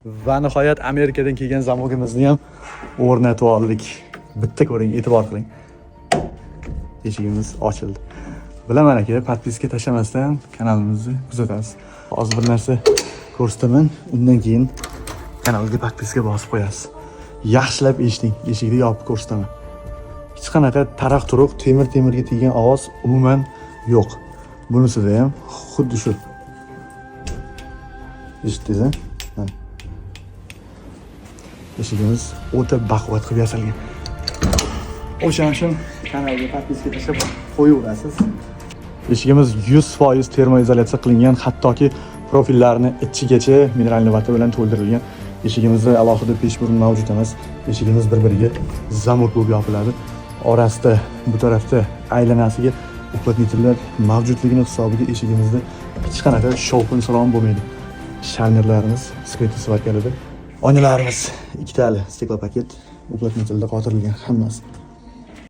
Va nihoyat Amerikadan kelgan zamogimizni ham o'rnatib oldik. Bitta ko'ring, e'tibor qiling. Eshigimiz ochildi. Bilaman aka, podpiska tashlamasdan kanalimizni kuzatasiz. Hozir bir narsa ko'rsataman, undan keyin kanalga podpiska bosib qo'yasiz. Yaxshilab eshiting, eshikni yopib ko'rsataman. Hech qanaqa taraq-turuq, temir-temirga teggan ovoz umuman yo'q. Bunisida ham xuddi shu. Eshitdingiz-a? Eshigimiz o'ta baquvvat qilib yasalgan. O'shaning uchun kanalga podpiska tashlab qo'yaverasiz. Eshigimiz 100% termoizolyatsiya qilingan, hattoki profillarni ichigacha mineralniy vata bilan to'ldirilgan. Eshigimizda alohida peshburun mavjud emas. Eshigimiz bir-biriga zamok bo'lib yopiladi. Orasida bu tarafda aylanasiga uqlatnitillar mavjudligini hisobiga eshigimizda hech qanaqa shovqin-suron bo'lmaydi. Sharnirlarimiz skryuti svarkalida. Oynalarimiz ikkitali steklopaket, uqlatnitilda qotirilgan hammasi.